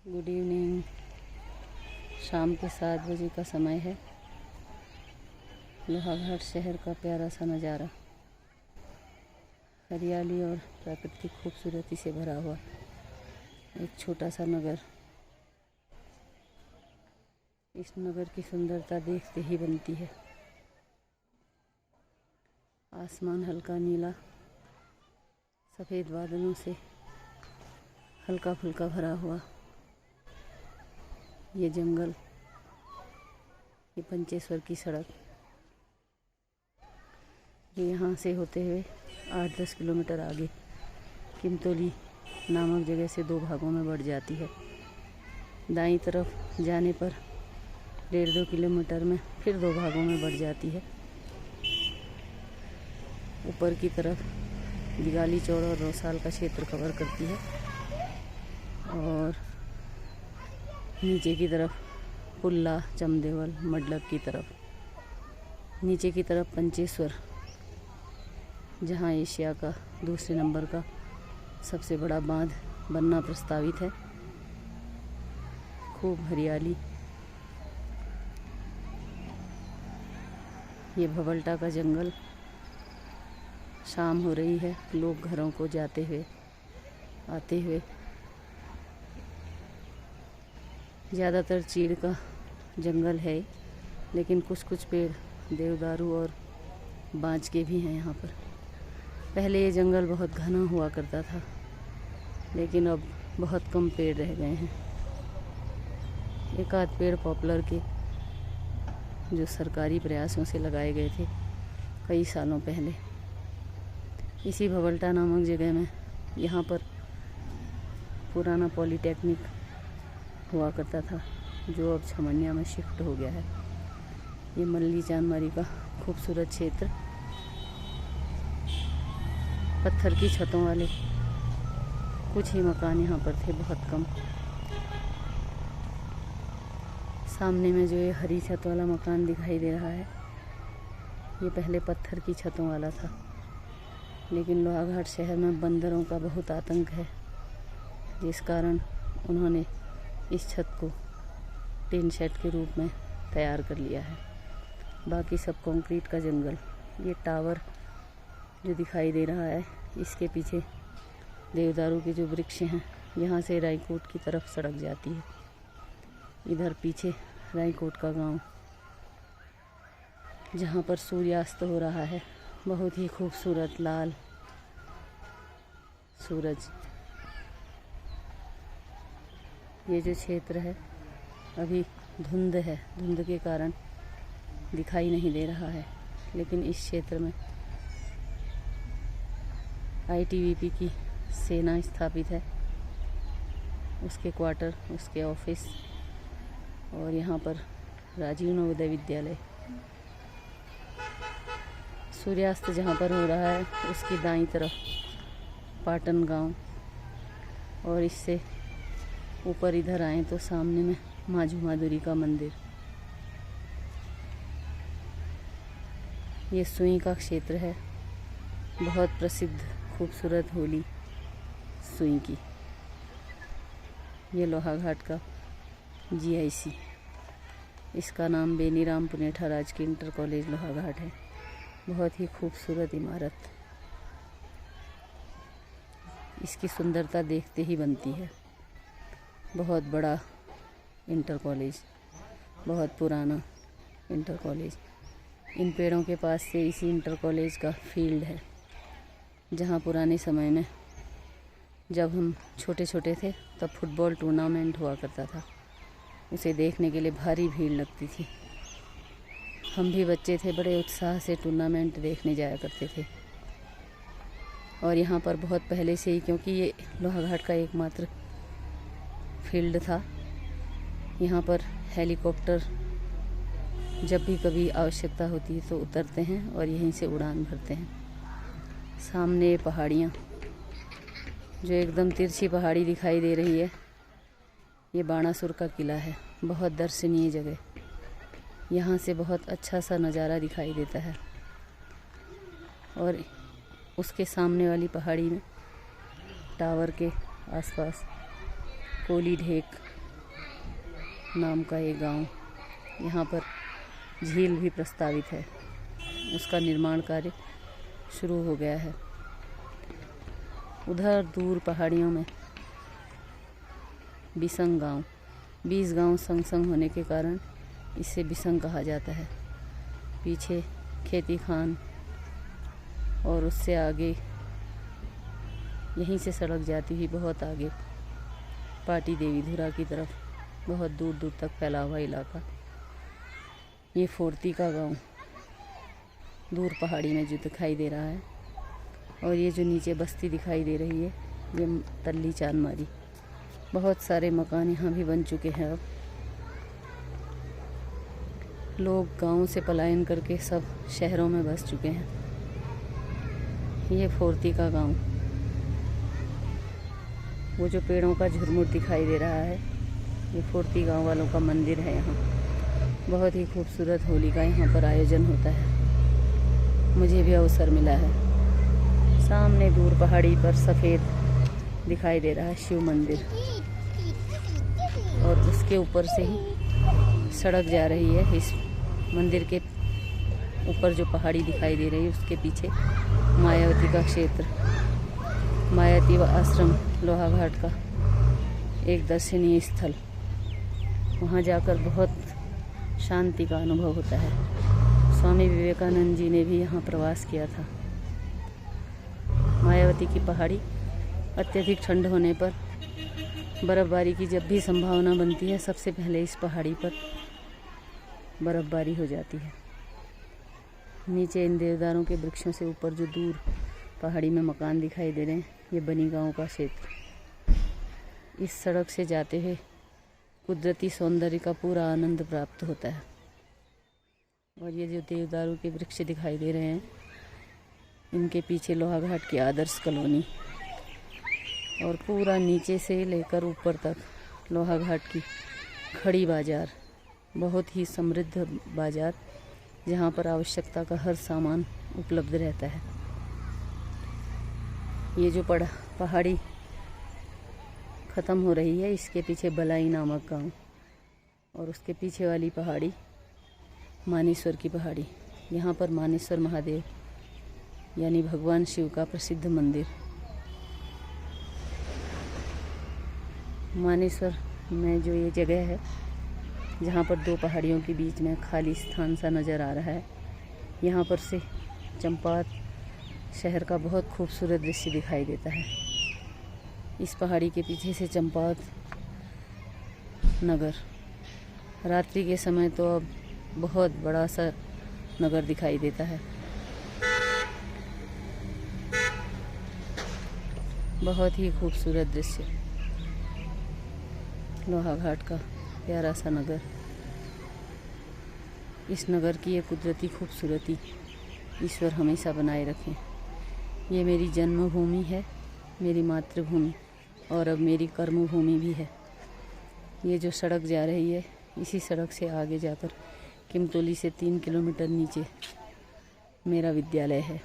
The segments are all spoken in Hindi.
Good evening. शाम के 7 बजे का समय है। लोहाघाट शहर का प्यारा सा नज़ारा, हरियाली और प्राकृतिक खूबसूरती से भरा हुआ एक छोटा सा नगर। इस नगर की सुंदरता देखते ही बनती है। आसमान हल्का नीला, सफ़ेद बादलों से हल्का फुल्का भरा हुआ। ये जंगल, ये पंचेश्वर की सड़क, ये यहाँ से होते हुए 8-10 किलोमीटर आगे किमतौली नामक जगह से 2 भागों में बढ़ जाती है। दाईं तरफ जाने पर 1.5-2 किलोमीटर में फिर 2 भागों में बढ़ जाती है। ऊपर की तरफ दिगाली चौड़ और रोसाल का क्षेत्र कवर करती है और नीचे की तरफ पुल्ला, चमदेवल, मडलक की तरफ। नीचे की तरफ पंचेश्वर, जहाँ एशिया का दूसरे नंबर का सबसे बड़ा बांध बनना प्रस्तावित है। खूब हरियाली। ये भवल्टा का जंगल। शाम हो रही है, लोग घरों को जाते हुए आते हुए। ज़्यादातर चीड़ का जंगल है, लेकिन कुछ कुछ पेड़ देवदारू और बांज के भी हैं यहाँ पर। पहले ये जंगल बहुत घना हुआ करता था, लेकिन अब बहुत कम पेड़ रह गए हैं। एक आध पेड़ पॉपुलर के जो सरकारी प्रयासों से लगाए गए थे कई सालों पहले। इसी भवल्टा नामक जगह में यहाँ पर पुराना पॉलीटेक्निक हुआ करता था, जो अब छमनिया में शिफ्ट हो गया है। ये मल्ली चांदमारी का खूबसूरत क्षेत्र, पत्थर की छतों वाले कुछ ही मकान यहाँ पर थे, बहुत कम। सामने में जो ये हरी छत वाला मकान दिखाई दे रहा है, ये पहले पत्थर की छतों वाला था। लेकिन लोहाघाट शहर में बंदरों का बहुत आतंक है, जिस कारण उन्होंने इस छत को टिन शेड के रूप में तैयार कर लिया है। बाकी सब कंक्रीट का जंगल। ये टावर जो दिखाई दे रहा है, इसके पीछे देवदारू के जो वृक्ष हैं, यहाँ से रायकोट की तरफ सड़क जाती है। इधर पीछे रायकोट का गांव, जहाँ पर सूर्यास्त हो रहा है। बहुत ही खूबसूरत लाल सूरज। ये जो क्षेत्र है अभी धुंध है, धुंध के कारण दिखाई नहीं दे रहा है, लेकिन इस क्षेत्र में आईटीबीपी की सेना स्थापित है, उसके क्वार्टर, उसके ऑफिस, और यहाँ पर राजीव नवोदय विद्यालय। सूर्यास्त जहाँ पर हो रहा है उसकी दाईं तरफ पाटन गांव, और इससे ऊपर इधर आए तो सामने में माँ झूमाधुरी का मंदिर। ये सुई का क्षेत्र है, बहुत प्रसिद्ध खूबसूरत होली सुई की। ये लोहाघाट का जीआईसी, इसका नाम बेनीराम पुनेठा राजकीय इंटर कॉलेज लोहाघाट है। बहुत ही खूबसूरत इमारत, इसकी सुंदरता देखते ही बनती है। बहुत बड़ा इंटर कॉलेज, बहुत पुराना इंटर कॉलेज। इन पेड़ों के पास से इसी इंटर कॉलेज का फील्ड है, जहाँ पुराने समय में जब हम छोटे छोटे थे तब फुटबॉल टूर्नामेंट हुआ करता था। उसे देखने के लिए भारी भीड़ लगती थी। हम भी बच्चे थे, बड़े उत्साह से टूर्नामेंट देखने जाया करते थे। और यहाँ पर बहुत पहले से ही, क्योंकि ये लोहाघाट का एकमात्र फील्ड था, यहाँ पर हेलीकॉप्टर जब भी कभी आवश्यकता होती है तो उतरते हैं और यहीं से उड़ान भरते हैं। सामने पहाड़ियाँ, जो एकदम तिरछी पहाड़ी दिखाई दे रही है, ये बाणासुर का किला है। बहुत दर्शनीय जगह, यहाँ से बहुत अच्छा सा नज़ारा दिखाई देता है। और उसके सामने वाली पहाड़ी में टावर के आसपास कोली ढेक नाम का एक गांव, यहाँ पर झील भी प्रस्तावित है, उसका निर्माण कार्य शुरू हो गया है। उधर दूर पहाड़ियों में बिसंग गांव, 20 गांव संग संग होने के कारण इसे बिसंग कहा जाता है। पीछे खेती खान और उससे आगे यहीं से सड़क जाती हुई बहुत आगे पाटी देवी धुरा की तरफ, बहुत दूर दूर तक फैला हुआ इलाका। ये फोर्ती का गांव दूर पहाड़ी में जो दिखाई दे रहा है, और ये जो नीचे बस्ती दिखाई दे रही है ये तल्ली चांदमारी। बहुत सारे मकान यहाँ भी बन चुके हैं। अब लोग गांव से पलायन करके सब शहरों में बस चुके हैं। ये फोर्ती का गांव, वो जो पेड़ों का झुरमुट दिखाई दे रहा है ये फोर्ती गांव वालों का मंदिर है। यहाँ बहुत ही खूबसूरत होली का यहाँ पर आयोजन होता है। मुझे भी अवसर मिला है। सामने दूर पहाड़ी पर सफ़ेद दिखाई दे रहा है शिव मंदिर, और उसके ऊपर से ही सड़क जा रही है। इस मंदिर के ऊपर जो पहाड़ी दिखाई दे रही है उसके पीछे मायावती का क्षेत्र, मायावती व आश्रम लोहाघाट का एक दर्शनीय स्थल। वहाँ जाकर बहुत शांति का अनुभव होता है। स्वामी विवेकानंद जी ने भी यहाँ प्रवास किया था। मायावती की पहाड़ी अत्यधिक ठंड होने पर बर्फ़बारी की जब भी संभावना बनती है, सबसे पहले इस पहाड़ी पर बर्फ़बारी हो जाती है। नीचे इन देवदारों के वृक्षों से ऊपर जो दूर पहाड़ी में मकान दिखाई दे रहे हैं, ये बनी गांव का क्षेत्र। इस सड़क से जाते हुए कुदरती सौंदर्य का पूरा आनंद प्राप्त होता है। और ये जो देवदारू के वृक्ष दिखाई दे रहे हैं, इनके पीछे लोहाघाट की आदर्श कॉलोनी, और पूरा नीचे से लेकर ऊपर तक लोहाघाट की खड़ी बाज़ार, बहुत ही समृद्ध बाज़ार, जहाँ पर आवश्यकता का हर सामान उपलब्ध रहता है। ये जो पहाड़ी ख़त्म हो रही है, इसके पीछे बलाई नामक गांव, और उसके पीछे वाली पहाड़ी मानेश्वर की पहाड़ी। यहाँ पर मानेश्वर महादेव यानी भगवान शिव का प्रसिद्ध मंदिर। मानेश्वर में जो ये जगह है, जहाँ पर दो पहाड़ियों के बीच में खाली स्थान सा नज़र आ रहा है, यहाँ पर से चंपावत शहर का बहुत खूबसूरत दृश्य दिखाई देता है। इस पहाड़ी के पीछे से चंपावत नगर रात्रि के समय तो अब बहुत बड़ा सा नगर दिखाई देता है। बहुत ही खूबसूरत दृश्य, लोहाघाट का प्यारा सा नगर। इस नगर की ये कुदरती खूबसूरती ईश्वर हमेशा बनाए रखें। ये मेरी जन्मभूमि है, मेरी मातृभूमि, और अब मेरी कर्मभूमि भी है। ये जो सड़क जा रही है, इसी सड़क से आगे जाकर किमतौली से 3 किलोमीटर नीचे मेरा विद्यालय है।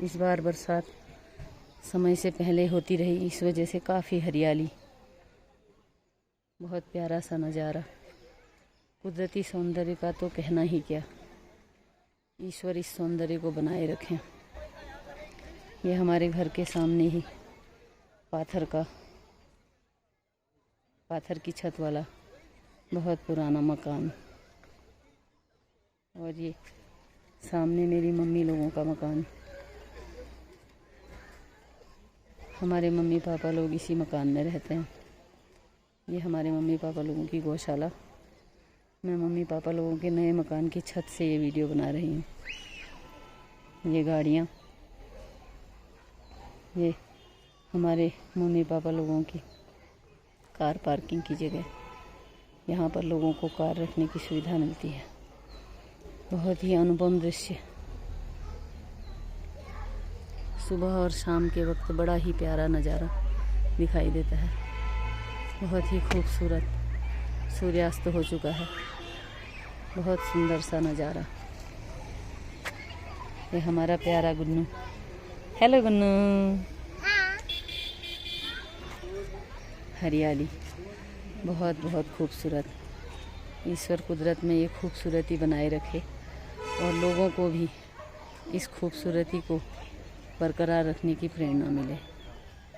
इस बार बरसात समय से पहले होती रही, इस वजह से काफ़ी हरियाली, बहुत प्यारा सा नज़ारा। कुदरती सौंदर्य का तो कहना ही क्या, ईश्वर इस सौंदर्य को बनाए रखें। ये हमारे घर के सामने ही पाथर की छत वाला बहुत पुराना मकान, और ये सामने मेरी मम्मी लोगों का मकान। हमारे मम्मी पापा लोग इसी मकान में रहते हैं। ये हमारे मम्मी पापा लोगों की गौशाला। मैं मम्मी पापा लोगों के नए मकान की छत से ये वीडियो बना रही हूँ। ये गाड़ियाँ, ये हमारे मम्मी पापा लोगों की कार पार्किंग की जगह। यहाँ पर लोगों को कार रखने की सुविधा मिलती है। बहुत ही अनुपम दृश्य। सुबह और शाम के वक्त बड़ा ही प्यारा नज़ारा दिखाई देता है। बहुत ही खूबसूरत सूर्यास्त हो चुका है। बहुत सुंदर सा नज़ारा। ये हमारा प्यारा गुन्नू। हेलो गुन्नू। हरियाली, बहुत बहुत खूबसूरत। ईश्वर कुदरत में ये खूबसूरती बनाए रखे और लोगों को भी इस खूबसूरती को बरकरार रखने की प्रेरणा मिले।